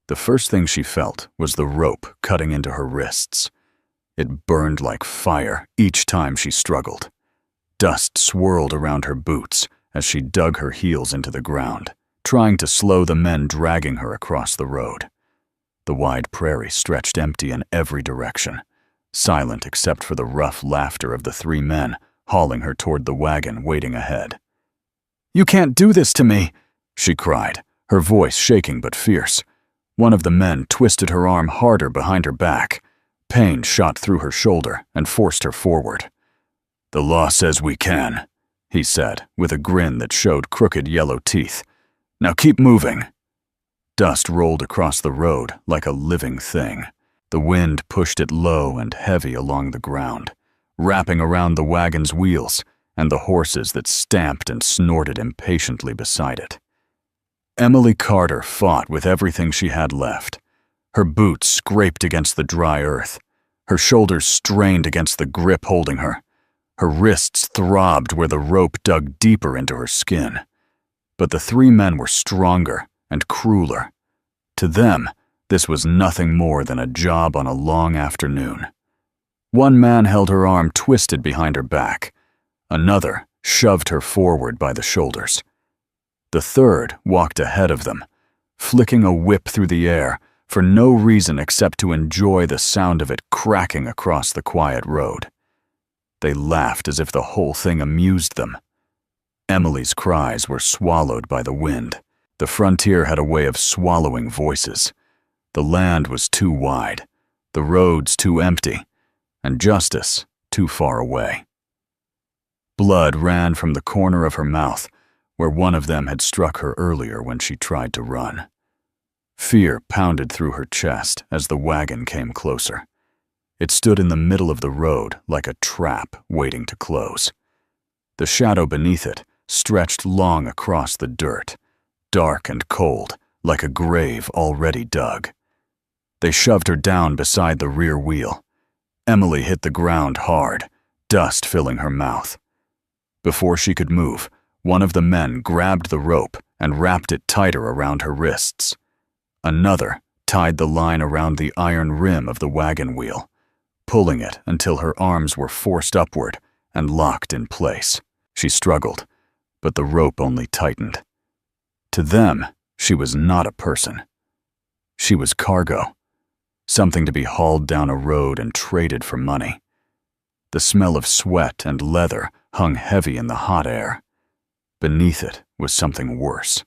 The first thing she felt was the rope cutting into her wrists. It burned like fire each time she struggled. Dust swirled around her boots as she dug her heels into the ground, trying to slow the men dragging her across the road. The wide prairie stretched empty in every direction, silent except for the rough laughter of the three men hauling her toward the wagon waiting ahead. "You can't do this to me," she cried, her voice shaking but fierce. One of the men twisted her arm harder behind her back. Pain shot through her shoulder and forced her forward. "The law says we can," he said, with a grin that showed crooked yellow teeth. "Now keep moving." Dust rolled across the road like a living thing. The wind pushed it low and heavy along the ground, wrapping around the wagon's wheels and the horses that stamped and snorted impatiently beside it. Emily Carter fought with everything she had left. Her boots scraped against the dry earth. Her shoulders strained against the grip holding her. Her wrists throbbed where the rope dug deeper into her skin. But the three men were stronger and crueler. To them, this was nothing more than a job on a long afternoon. One man held her arm twisted behind her back. Another shoved her forward by the shoulders. The third walked ahead of them, flicking a whip through the air for no reason except to enjoy the sound of it cracking across the quiet road. They laughed as if the whole thing amused them. Emily's cries were swallowed by the wind. The frontier had a way of swallowing voices. The land was too wide, the roads too empty, and justice too far away. Blood ran from the corner of her mouth, where one of them had struck her earlier when she tried to run. Fear pounded through her chest as the wagon came closer. It stood in the middle of the road like a trap waiting to close. The shadow beneath it stretched long across the dirt, dark and cold, like a grave already dug. They shoved her down beside the rear wheel. Emily hit the ground hard, dust filling her mouth. Before she could move, one of the men grabbed the rope and wrapped it tighter around her wrists. Another tied the line around the iron rim of the wagon wheel, pulling it until her arms were forced upward and locked in place. She struggled, but the rope only tightened. To them, she was not a person. She was cargo, something to be hauled down a road and traded for money. The smell of sweat and leather hung heavy in the hot air. Beneath it was something worse,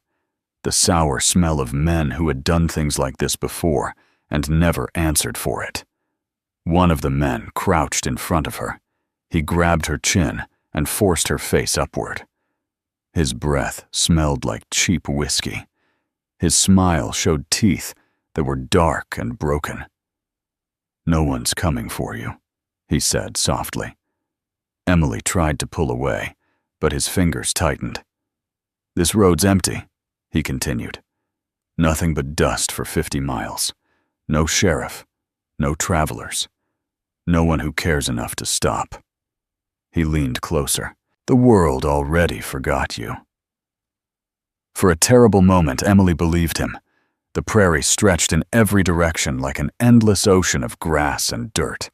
the sour smell of men who had done things like this before and never answered for it. One of the men crouched in front of her. He grabbed her chin and forced her face upward. His breath smelled like cheap whiskey. His smile showed teeth that were dark and broken. "No one's coming for you," he said softly. Emily tried to pull away, but his fingers tightened. "This road's empty," he continued. "Nothing but dust for 50 miles. No sheriff, no travelers, no one who cares enough to stop." He leaned closer. "The world already forgot you." For a terrible moment, Emily believed him. The prairie stretched in every direction like an endless ocean of grass and dirt.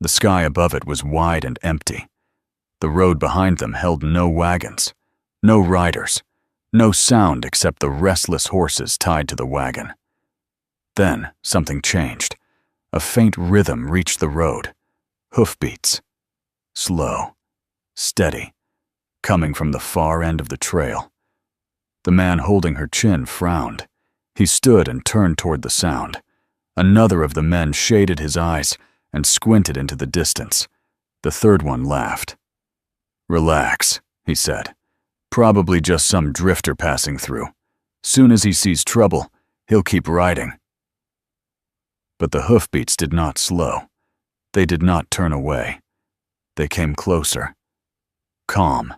The sky above it was wide and empty. The road behind them held no wagons, no riders, no sound except the restless horses tied to the wagon. Then something changed. A faint rhythm reached the road. Hoofbeats. Slow, steady, coming from the far end of the trail. The man holding her chin frowned. He stood and turned toward the sound. Another of the men shaded his eyes and squinted into the distance. The third one laughed. "Relax," he said. "Probably just some drifter passing through. Soon as he sees trouble, he'll keep riding." But the hoofbeats did not slow. They did not turn away. They came closer. Calm,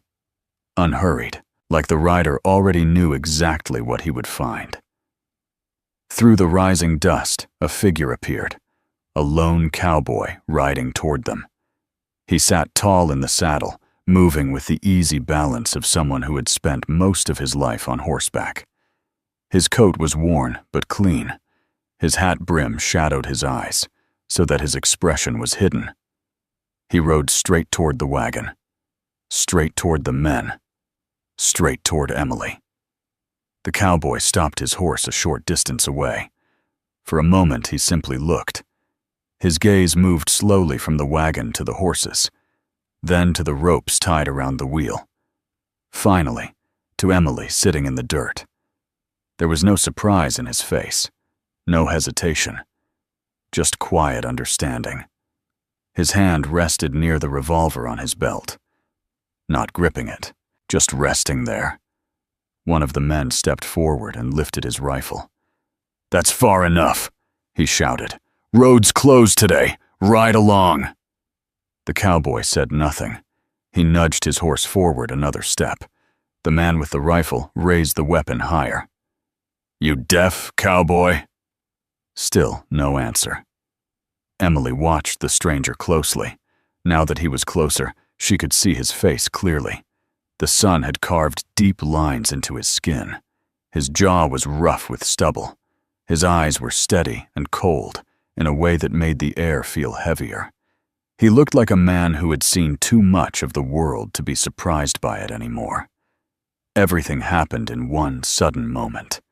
unhurried, like the rider already knew exactly what he would find. Through the rising dust, a figure appeared, a lone cowboy riding toward them. He sat tall in the saddle, moving with the easy balance of someone who had spent most of his life on horseback. His coat was worn but clean. His hat brim shadowed his eyes, so that his expression was hidden. He rode straight toward the wagon, straight toward the men, straight toward Emily. The cowboy stopped his horse a short distance away. For a moment he simply looked. His gaze moved slowly from the wagon to the horses, then to the ropes tied around the wheel. Finally, to Emily sitting in the dirt. There was no surprise in his face, no hesitation, just quiet understanding. His hand rested near the revolver on his belt. Not gripping it, just resting there. One of the men stepped forward and lifted his rifle. "That's far enough," he shouted. "Road's closed today. Ride along." The cowboy said nothing. He nudged his horse forward another step. The man with the rifle raised the weapon higher. "You deaf, cowboy?" Still no answer. Emily watched the stranger closely. Now that he was closer, she could see his face clearly. The sun had carved deep lines into his skin. His jaw was rough with stubble. His eyes were steady and cold in a way that made the air feel heavier. He looked like a man who had seen too much of the world to be surprised by it anymore. Everything happened in one sudden moment.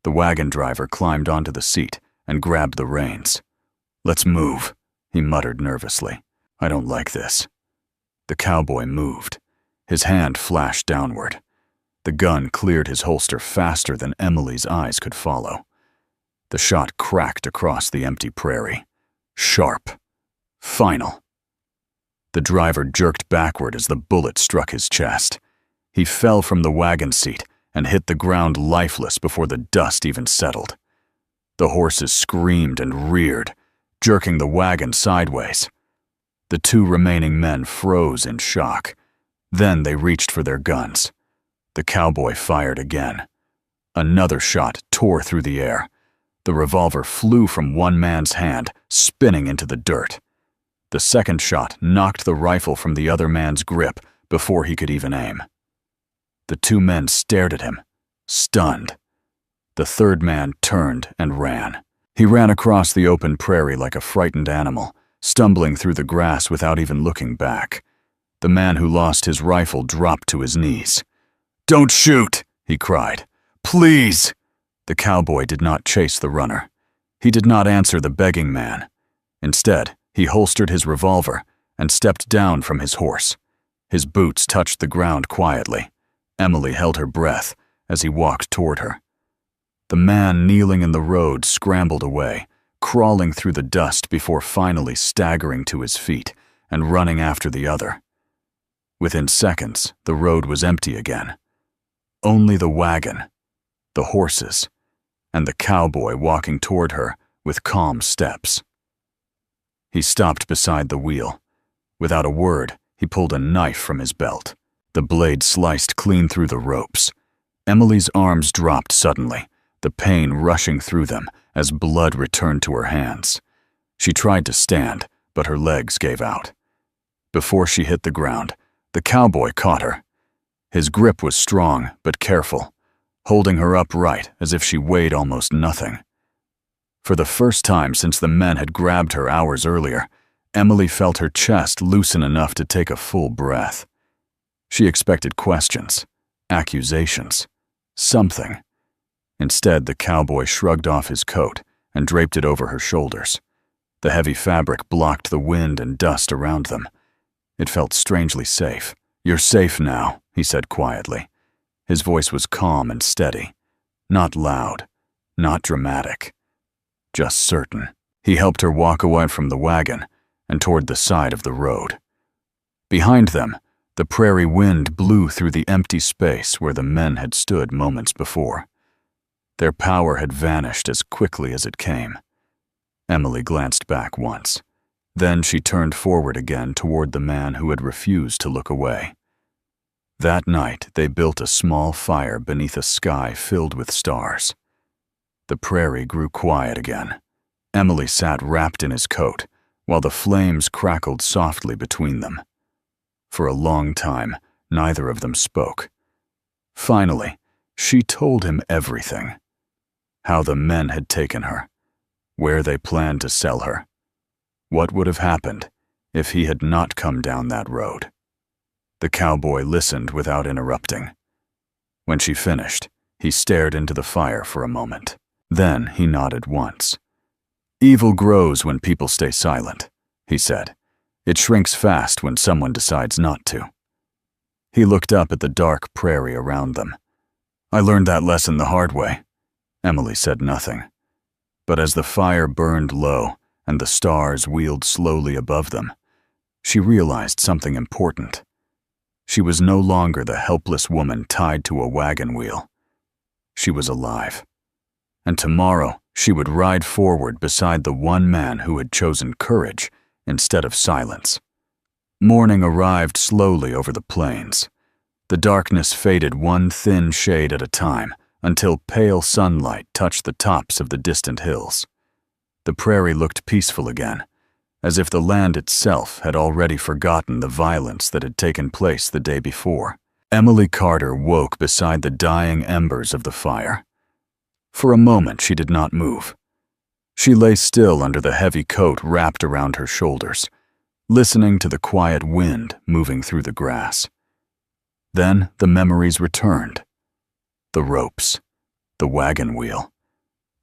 The wagon driver climbed onto the seat and grabbed the reins. "Let's move," he muttered nervously. "I don't like this." The cowboy moved. His hand flashed downward. The gun cleared his holster faster than Emily's eyes could follow. The shot cracked across the empty prairie. Sharp. Final. The driver jerked backward as the bullet struck his chest. He fell from the wagon seat and hit the ground lifeless before the dust even settled. The horses screamed and reared, jerking the wagon sideways. The two remaining men froze in shock. Then they reached for their guns. The cowboy fired again. Another shot tore through the air. The revolver flew from one man's hand, spinning into the dirt. The second shot knocked the rifle from the other man's grip before he could even aim. The two men stared at him, stunned. The third man turned and ran. He ran across the open prairie like a frightened animal, stumbling through the grass without even looking back. The man who lost his rifle dropped to his knees. "Don't shoot!" he cried. "Please!" The cowboy did not chase the runner. He did not answer the begging man. Instead, he holstered his revolver and stepped down from his horse. His boots touched the ground quietly. Emily held her breath as he walked toward her. The man kneeling in the road scrambled away, crawling through the dust before finally staggering to his feet and running after the other. Within seconds, the road was empty again. Only the wagon, the horses, and the cowboy walking toward her with calm steps. He stopped beside the wheel. Without a word, he pulled a knife from his belt. The blade sliced clean through the ropes. Emily's arms dropped suddenly, the pain rushing through them as blood returned to her hands. She tried to stand, but her legs gave out. Before she hit the ground, the cowboy caught her. His grip was strong but careful, holding her upright as if she weighed almost nothing. For the first time since the men had grabbed her hours earlier, Emily felt her chest loosen enough to take a full breath. She expected questions, accusations, something. Instead, the cowboy shrugged off his coat and draped it over her shoulders. The heavy fabric blocked the wind and dust around them. It felt strangely safe. "You're safe now," he said quietly. His voice was calm and steady, not loud, not dramatic, just certain. He helped her walk away from the wagon and toward the side of the road. Behind them, the prairie wind blew through the empty space where the men had stood moments before. Their power had vanished as quickly as it came. Emily glanced back once. Then she turned forward again toward the man who had refused to look away. That night, they built a small fire beneath a sky filled with stars. The prairie grew quiet again. Emily sat wrapped in his coat, while the flames crackled softly between them. For a long time, neither of them spoke. Finally, she told him everything. How the men had taken her, where they planned to sell her. What would have happened if he had not come down that road? The cowboy listened without interrupting. When she finished, he stared into the fire for a moment. Then he nodded once. "Evil grows when people stay silent," he said. "It shrinks fast when someone decides not to." He looked up at the dark prairie around them. "I learned that lesson the hard way." Emily said nothing. But as the fire burned low and the stars wheeled slowly above them, she realized something important. She was no longer the helpless woman tied to a wagon wheel. She was alive. And tomorrow she would ride forward beside the one man who had chosen courage instead of silence. Morning arrived slowly over the plains. The darkness faded one thin shade at a time until pale sunlight touched the tops of the distant hills. The prairie looked peaceful again, as if the land itself had already forgotten the violence that had taken place the day before. Emily Carter woke beside the dying embers of the fire. For a moment she did not move. She lay still under the heavy coat wrapped around her shoulders, listening to the quiet wind moving through the grass. Then the memories returned. The ropes, the wagon wheel,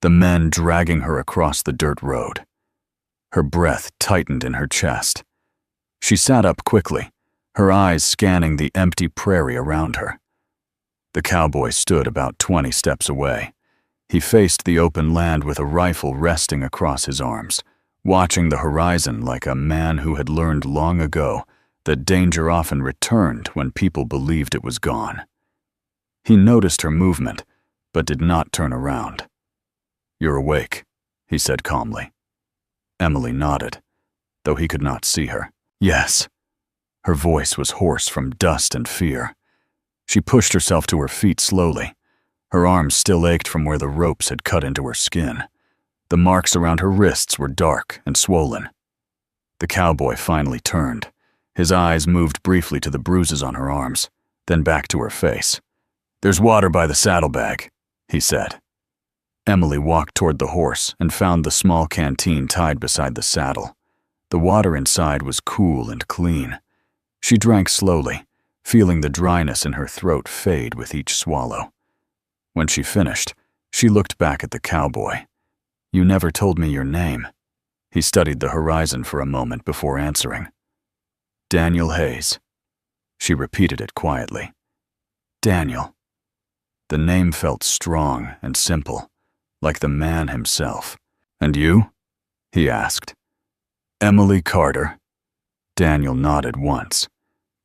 the men dragging her across the dirt road. Her breath tightened in her chest. She sat up quickly, her eyes scanning the empty prairie around her. The cowboy stood about 20 steps away. He faced the open land with a rifle resting across his arms, watching the horizon like a man who had learned long ago that danger often returned when people believed it was gone. He noticed her movement, but did not turn around. "You're awake," he said calmly. Emily nodded, though he could not see her. "Yes." Her voice was hoarse from dust and fear. She pushed herself to her feet slowly. Her arms still ached from where the ropes had cut into her skin. The marks around her wrists were dark and swollen. The cowboy finally turned. His eyes moved briefly to the bruises on her arms, then back to her face. "There's water by the saddlebag," he said. Emily walked toward the horse and found the small canteen tied beside the saddle. The water inside was cool and clean. She drank slowly, feeling the dryness in her throat fade with each swallow. When she finished, she looked back at the cowboy. "You never told me your name." He studied the horizon for a moment before answering. "Daniel Hayes." She repeated it quietly. "Daniel." The name felt strong and simple, like the man himself. "And you?" he asked. "Emily Carter." Daniel nodded once.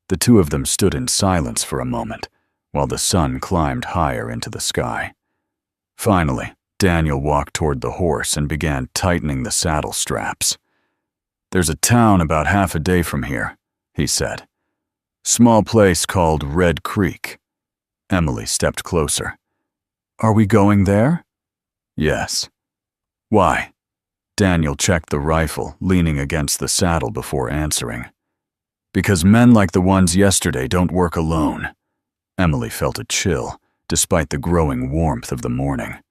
The two of them stood in silence for a moment, while the sun climbed higher into the sky. Finally, Daniel walked toward the horse and began tightening the saddle straps. "There's a town about half a day from here," he said. "Small place called Red Creek." Emily stepped closer. "Are we going there?" "Yes." "Why?" Daniel checked the rifle, leaning against the saddle before answering. "Because men like the ones yesterday don't work alone." Emily felt a chill, despite the growing warmth of the morning.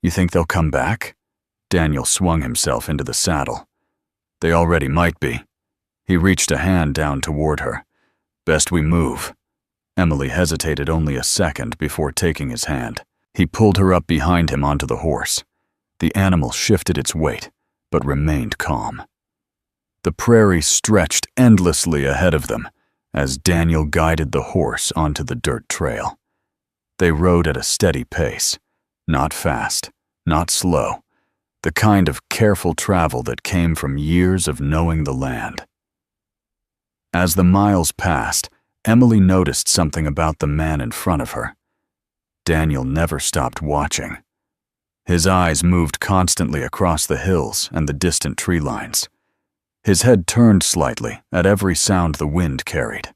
"You think they'll come back?" Daniel swung himself into the saddle. "They already might be." He reached a hand down toward her. "Best we move." Emily hesitated only a second before taking his hand. He pulled her up behind him onto the horse. The animal shifted its weight, but remained calm. The prairie stretched endlessly ahead of them as Daniel guided the horse onto the dirt trail. They rode at a steady pace, not fast, not slow, the kind of careful travel that came from years of knowing the land. As the miles passed, Emily noticed something about the man in front of her. Daniel never stopped watching. His eyes moved constantly across the hills and the distant tree lines. His head turned slightly at every sound the wind carried.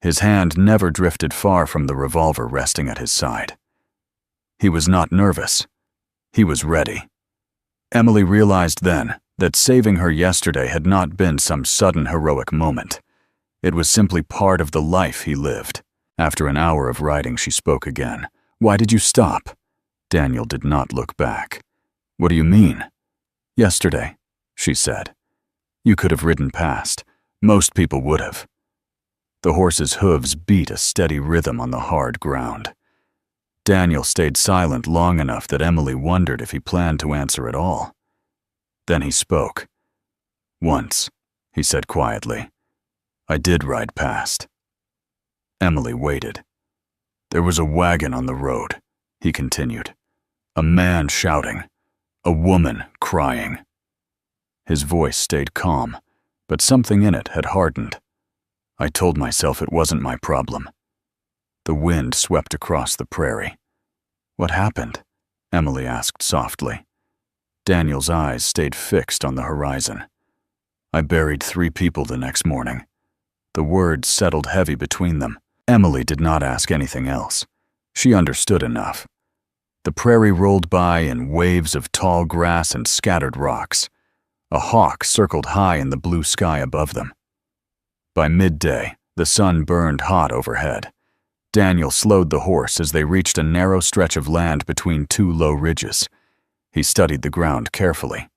His hand never drifted far from the revolver resting at his side. He was not nervous. He was ready. Emily realized then that saving her yesterday had not been some sudden heroic moment. It was simply part of the life he lived. After an hour of riding, she spoke again. "Why did you stop?" Daniel did not look back. "What do you mean?" Yesterday, she said. You could have ridden past. Most people would have. The horse's hooves beat a steady rhythm on the hard ground. Daniel stayed silent long enough that Emily wondered if he planned to answer at all. Then he spoke. Once, he said quietly, I did ride past. Emily waited. There was a wagon on the road, he continued. A man shouting. A woman crying. His voice stayed calm, but something in it had hardened. I told myself it wasn't my problem. The wind swept across the prairie. What happened? Emily asked softly. Daniel's eyes stayed fixed on the horizon. I buried 3 people the next morning. The words settled heavy between them. Emily did not ask anything else. She understood enough. The prairie rolled by in waves of tall grass and scattered rocks. A hawk circled high in the blue sky above them. By midday, the sun burned hot overhead. Daniel slowed the horse as they reached a narrow stretch of land between 2 low ridges. He studied the ground carefully.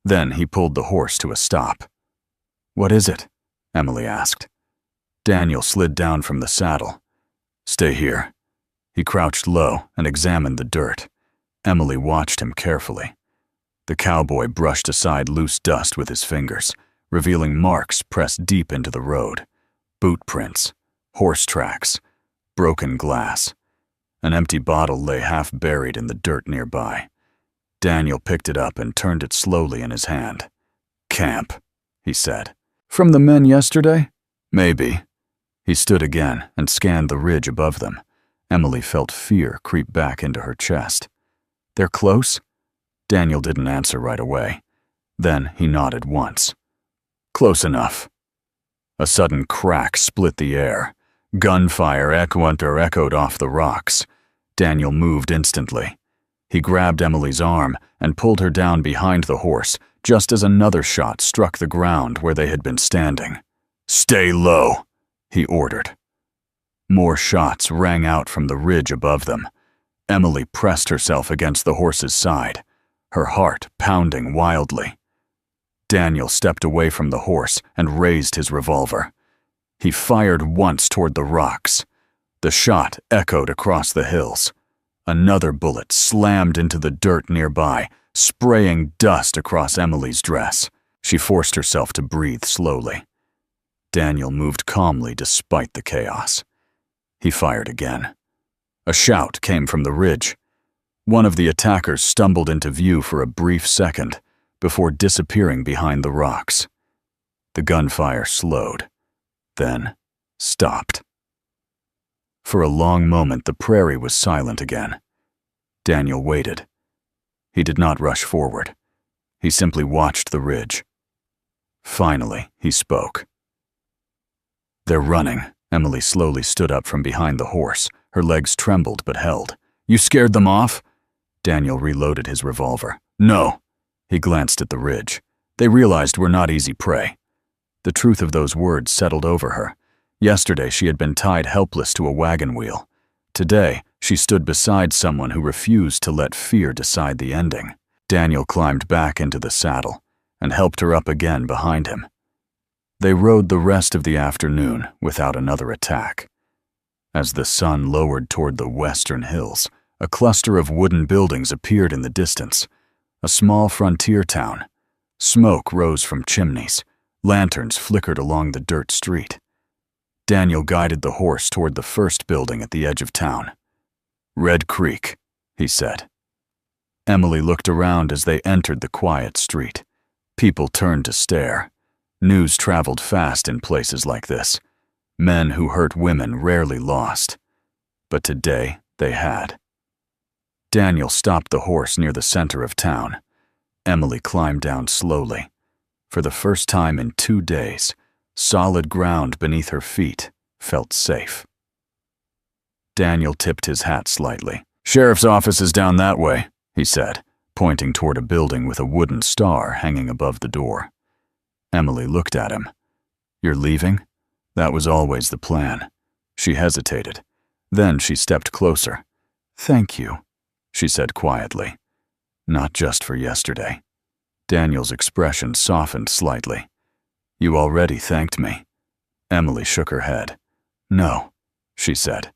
Then he pulled the horse to a stop. What is it? Emily asked. Daniel slid down from the saddle. Stay here. He crouched low and examined the dirt. Emily watched him carefully. The cowboy brushed aside loose dust with his fingers, revealing marks pressed deep into the road. Boot prints, horse tracks, broken glass. An empty bottle lay half buried in the dirt nearby. Daniel picked it up and turned it slowly in his hand. Camp, he said. From the men yesterday? Maybe. He stood again and scanned the ridge above them. Emily felt fear creep back into her chest. They're close? Daniel didn't answer right away. Then he nodded once. Close enough. A sudden crack split the air. Gunfire echoed off the rocks. Daniel moved instantly. He grabbed Emily's arm and pulled her down behind the horse just as another shot struck the ground where they had been standing. Stay low, he ordered. More shots rang out from the ridge above them. Emily pressed herself against the horse's side, her heart pounding wildly. Daniel stepped away from the horse and raised his revolver. He fired once toward the rocks. The shot echoed across the hills. Another bullet slammed into the dirt nearby, spraying dust across Emily's dress. She forced herself to breathe slowly. Daniel moved calmly despite the chaos. He fired again. A shout came from the ridge. One of the attackers stumbled into view for a brief second before disappearing behind the rocks. The gunfire slowed, then stopped. For a long moment, the prairie was silent again. Daniel waited. He did not rush forward. He simply watched the ridge. Finally, he spoke. They're running. Emily slowly stood up from behind the horse. Her legs trembled but held. You scared them off? Daniel reloaded his revolver. No. He glanced at the ridge. They realized we're not easy prey. The truth of those words settled over her. Yesterday she had been tied helpless to a wagon wheel. Today she stood beside someone who refused to let fear decide the ending. Daniel climbed back into the saddle and helped her up again behind him. They rode the rest of the afternoon without another attack. As the sun lowered toward the western hills, a cluster of wooden buildings appeared in the distance. A small frontier town. Smoke rose from chimneys. Lanterns flickered along the dirt street. Daniel guided the horse toward the first building at the edge of town. Red Creek, he said. Emily looked around as they entered the quiet street. People turned to stare. News traveled fast in places like this. Men who hurt women rarely lost. But today they had. Daniel stopped the horse near the center of town. Emily climbed down slowly. For the first time in 2 days, solid ground beneath her feet felt safe. Daniel tipped his hat slightly. Sheriff's office is down that way, he said, pointing toward a building with a wooden star hanging above the door. Emily looked at him. You're leaving? That was always the plan. She hesitated. Then she stepped closer. Thank you, she said quietly. Not just for yesterday. Daniel's expression softened slightly. You already thanked me. Emily shook her head. No, she said.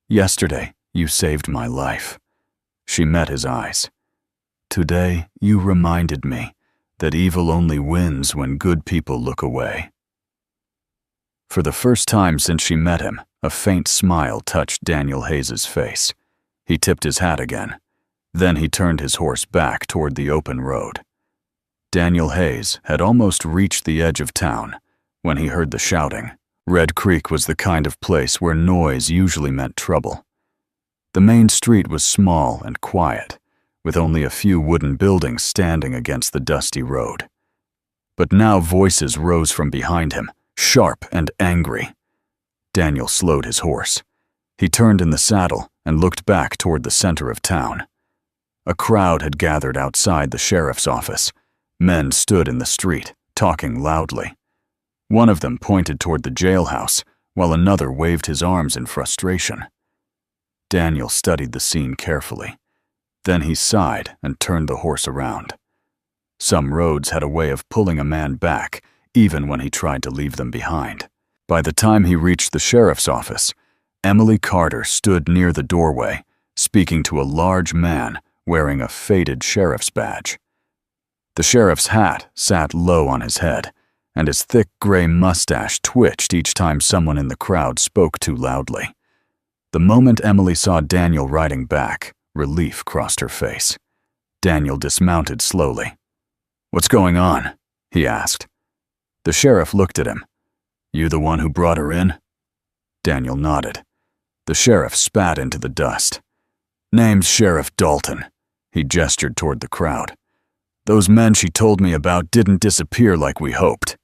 Yesterday, you saved my life. She met his eyes. Today, you reminded me that evil only wins when good people look away. For the first time since she met him, a faint smile touched Daniel Hayes's face. He tipped his hat again. Then he turned his horse back toward the open road. Daniel Hayes had almost reached the edge of town when he heard the shouting. Red Creek was the kind of place where noise usually meant trouble. The main street was small and quiet, with only a few wooden buildings standing against the dusty road. But now voices rose from behind him, sharp and angry. Daniel slowed his horse. He turned in the saddle and looked back toward the center of town. A crowd had gathered outside the sheriff's office. Men stood in the street, talking loudly. One of them pointed toward the jailhouse, while another waved his arms in frustration. Daniel studied the scene carefully. Then he sighed and turned the horse around. Some roads had a way of pulling a man back, even when he tried to leave them behind. By the time he reached the sheriff's office, Emily Carter stood near the doorway, speaking to a large man wearing a faded sheriff's badge. The sheriff's hat sat low on his head, and his thick gray mustache twitched each time someone in the crowd spoke too loudly. The moment Emily saw Daniel riding back, relief crossed her face. Daniel dismounted slowly. "What's going on?" he asked. The sheriff looked at him. "You the one who brought her in?" Daniel nodded. The sheriff spat into the dust. "Name's Sheriff Dalton." He gestured toward the crowd. "Those men she told me about didn't disappear like we hoped."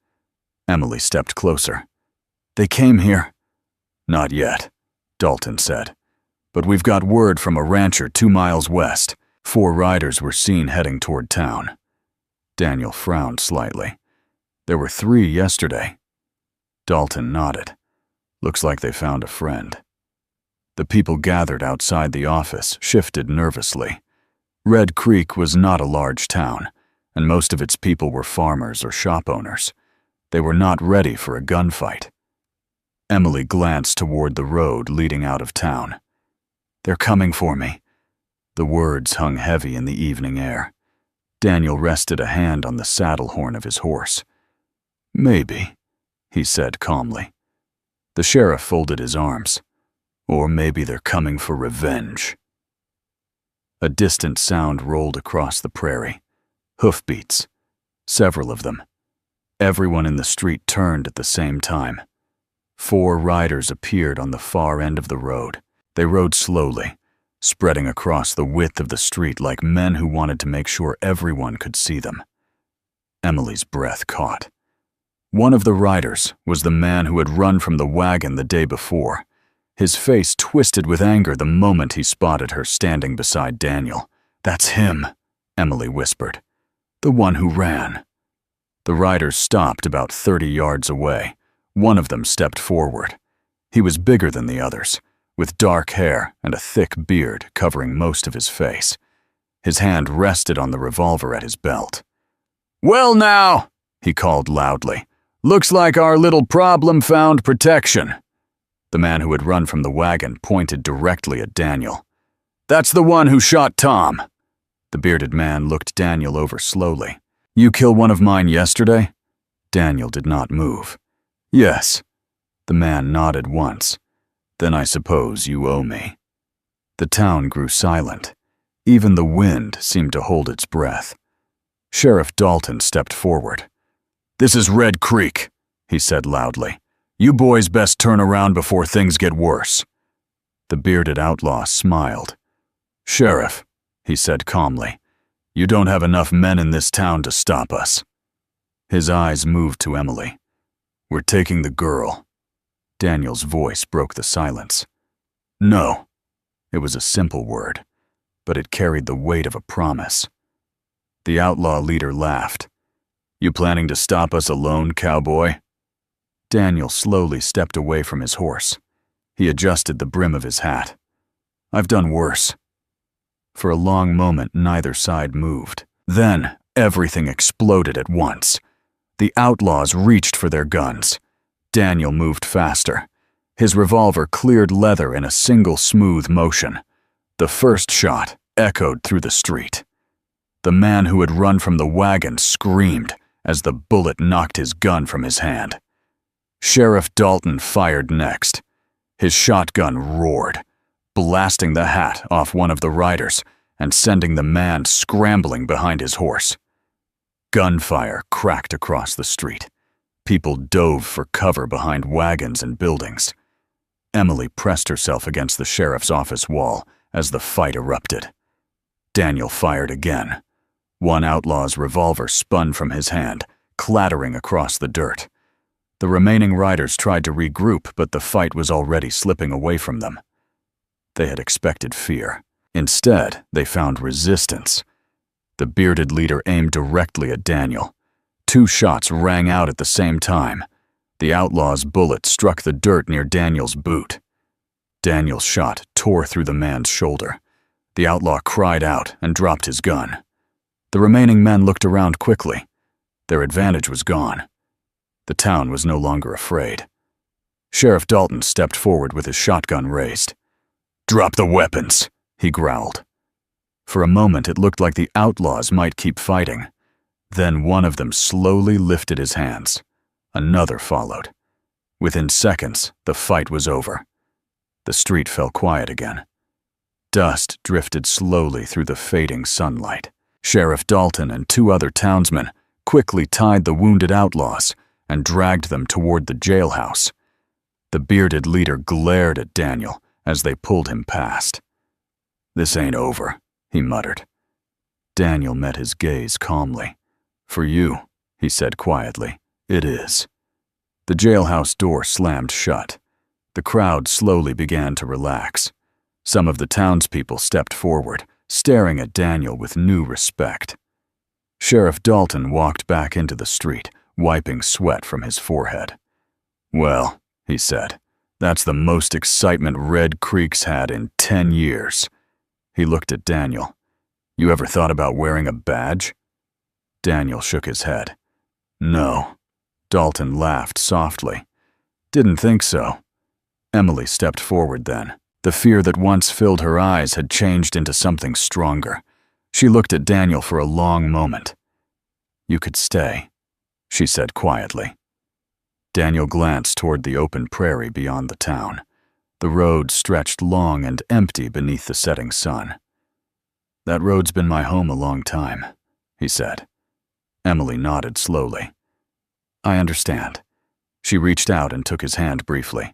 Emily stepped closer. "They came here?" "Not yet," Dalton said. "But we've got word from a rancher 2 miles west. 4 riders were seen heading toward town." Daniel frowned slightly. "There were 3 yesterday." Dalton nodded. "Looks like they found a friend." The people gathered outside the office shifted nervously. Red Creek was not a large town, and most of its people were farmers or shop owners. They were not ready for a gunfight. Emily glanced toward the road leading out of town. "They're coming for me." The words hung heavy in the evening air. Daniel rested a hand on the saddle horn of his horse. "Maybe," he said calmly. The sheriff folded his arms. "Or maybe they're coming for revenge." A distant sound rolled across the prairie. Hoofbeats. Several of them. Everyone in the street turned at the same time. 4 riders appeared on the far end of the road. They rode slowly, spreading across the width of the street like men who wanted to make sure everyone could see them. Emily's breath caught. One of the riders was the man who had run from the wagon the day before. His face twisted with anger the moment he spotted her standing beside Daniel. "That's him," Emily whispered. "The one who ran." The riders stopped about 30 yards away. One of them stepped forward. He was bigger than the others, with dark hair and a thick beard covering most of his face. His hand rested on the revolver at his belt. "Well now," he called loudly, "looks like our little problem found protection." The man who had run from the wagon pointed directly at Daniel. "That's the one who shot Tom." The bearded man looked Daniel over slowly. "You kill one of mine yesterday?" Daniel did not move. "Yes." The man nodded once. "Then I suppose you owe me." The town grew silent. Even the wind seemed to hold its breath. Sheriff Dalton stepped forward. "This is Red Creek," he said loudly. "You boys best turn around before things get worse." The bearded outlaw smiled. "Sheriff," he said calmly, "you don't have enough men in this town to stop us." His eyes moved to Emily. "We're taking the girl." Daniel's voice broke the silence. "No." It was a simple word, but it carried the weight of a promise. The outlaw leader laughed. "You planning to stop us alone, cowboy?" Daniel slowly stepped away from his horse. He adjusted the brim of his hat. "I've done worse." For a long moment, neither side moved. Then, Everything exploded at once. The outlaws reached for their guns. Daniel moved faster. His revolver cleared leather in a single smooth motion. The first shot echoed through the street. The man who had run from the wagon screamed as the bullet knocked his gun from his hand. Sheriff Dalton fired next. His shotgun roared, blasting the hat off one of the riders and sending the man scrambling behind his horse. Gunfire cracked across the street. People dove for cover behind wagons and buildings. Emily pressed herself against the sheriff's office wall as the fight erupted. Daniel fired again. One outlaw's revolver spun from his hand, clattering across the dirt. The remaining riders tried to regroup, but the fight was already slipping away from them. They had expected fear. Instead, they found resistance. The bearded leader aimed directly at Daniel. 2 shots rang out at the same time. The outlaw's bullet struck the dirt near Daniel's boot. Daniel's shot tore through the man's shoulder. The outlaw cried out and dropped his gun. The remaining men looked around quickly. Their advantage was gone. The town was no longer afraid. Sheriff Dalton stepped forward with his shotgun raised. "Drop the weapons," he growled. For a moment it looked like the outlaws might keep fighting. Then one of them slowly lifted his hands. Another followed. Within seconds, the fight was over. The street fell quiet again. Dust drifted slowly through the fading sunlight. Sheriff Dalton and 2 other townsmen quickly tied the wounded outlaws and dragged them toward the jailhouse. The bearded leader glared at Daniel as they pulled him past. "This ain't over," he muttered. Daniel met his gaze calmly. "For you," he said quietly, "it is." The jailhouse door slammed shut. The crowd slowly began to relax. Some of the townspeople stepped forward, staring at Daniel with new respect. Sheriff Dalton walked back into the street, wiping sweat from his forehead. "Well," he said, "that's the most excitement Red Creek's had in 10 years. He looked at Daniel. "You ever thought about wearing a badge?" Daniel shook his head. "No." Dalton laughed softly. "Didn't think so." Emily stepped forward then. The fear that once filled her eyes had changed into something stronger. She looked at Daniel for a long moment. "You could stay," she said quietly. Daniel glanced toward the open prairie beyond the town. The road stretched long and empty beneath the setting sun. "That road's been my home a long time," he said. Emily nodded slowly. "I understand." She reached out and took his hand briefly.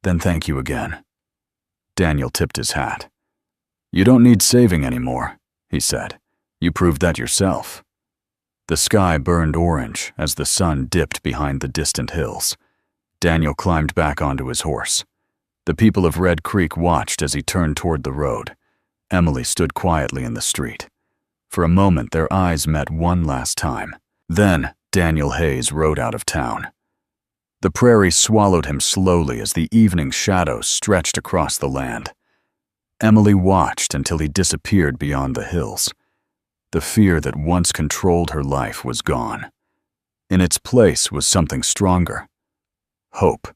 "Then thank you again." Daniel tipped his hat. "You don't need saving anymore," he said. "You proved that yourself." The sky burned orange as the sun dipped behind the distant hills. Daniel climbed back onto his horse. The people of Red Creek watched as he turned toward the road. Emily stood quietly in the street. For a moment, their eyes met one last time. Then, Daniel Hayes rode out of town. The prairie swallowed him slowly as the evening shadows stretched across the land. Emily watched until he disappeared beyond the hills. The fear that once controlled her life was gone. In its place was something stronger. Hope.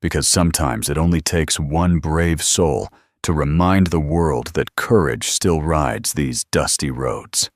Because sometimes it only takes one brave soul to remind the world that courage still rides these dusty roads.